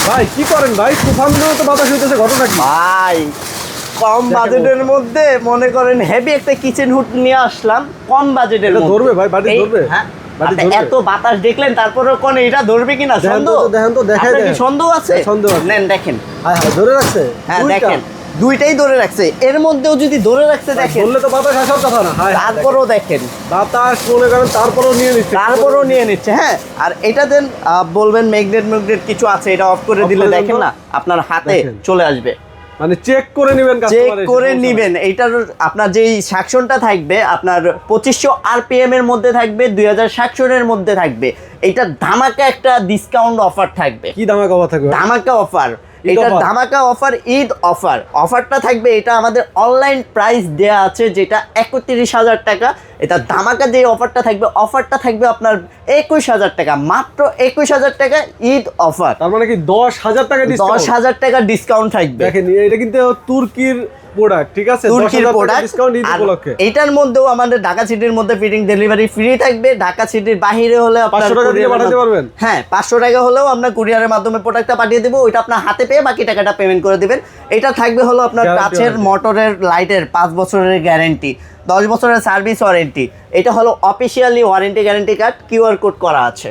ভাই কি করেন ভাই? তুফান তো বাতাস হইতেছে, ঘটনা কি ভাই? কম বাজেটের মধ্যে মনে করেন হেভি একটা কিচেন হুড নিয়ে আসলাম, কম বাজেটের মধ্যে। ধরবে ভাই? বাড়ি ধরবে? হ্যাঁ, বাড়ি এত বাতাস দেখলেন, তারপরে কোন এটা ধরবে কিনা সন্দেহ? দেখেন তো, দেখাই আপনার কি দেন। সন্দেহ আছে? সন্দেহ আছে। নেন দেখেন। হ্যাঁ হ্যাঁ, ধরে রাখছে। হ্যাঁ দেখেন, দুইটাই ধরে রাখছে, এর মধ্যেও যদি ধরে রাখছে দেখেন, বললে তো বাতাস আসার কথা না। হ্যাঁ, তারপরেও দেখেন, বাতাস মনে করেন তারপরেও নিয়ে নিচ্ছে। তারপরেও নিয়ে নিচ্ছে। হ্যাঁ, আর এটা দেন বলবেন ম্যাগনেট কিছু আছে, এটা অফ করে দিলে দেখেন না আপনার হাতে চলে আসবে। মানে চেক করে নেবেন, চেক করে নিবেন। এইটার আপনার যেই সেকশনটা থাকবে আপনার 2500 আরপিএম এর মধ্যে থাকবে, 2000 সেকশনের মধ্যে থাকবে। এইটা ধামাকা একটা ডিসকাউন্ট অফার থাকবে। কি ধামাকা অফার থাকবে? ধামাকা অফার, এটা ধামাকা অফার, ঈদ অফার। অফারটা থাকবে, এটা আমাদের অনলাইন প্রাইস দেয়া আছে যেটা 31,000 টাকা। এটা ধামাকা যে অফারটা থাকবে, অফারটা থাকবে আপনার 21,000 টাকা, মাত্র 21,000 টাকা ঈদ অফার। তার মানে কি 10,000 টাকা ডিসকাউন্ট? 10,000 টাকা ডিসকাউন্ট থাকবে। দেখেন এটা কিন্তু তুর্কির প্রোডাক্ট, ঠিক আছে? তুর্কির প্রোডাক্ট ডিসকাউন্ট ঈদ উপলক্ষে। এটার মধ্যেও আমাদের ঢাকা সিটির মধ্যে ফিটিং ডেলিভারি ফ্রি থাকবে। ঢাকা সিটির বাইরে হলে আপনার 500 টাকা দিয়ে পাঠাতে পারবেন। হ্যাঁ, 500 টাকা হলেও আমরা কুরিয়ারের মাধ্যমে প্রোডাক্টটা পাঠিয়ে দেবো। ওইটা আপনার হাতে পেয়ে বাকি টাকাটা পেমেন্ট করে দিবেন। এটা থাকবে হলো আপনার কাচের মোটরের লাইটের 5 বছরের গ্যারান্টি, 10 বছরের সার্ভিস ওয়ারেন্টি। এটা হলো officially warranty guarantee card, QR code করা আছে।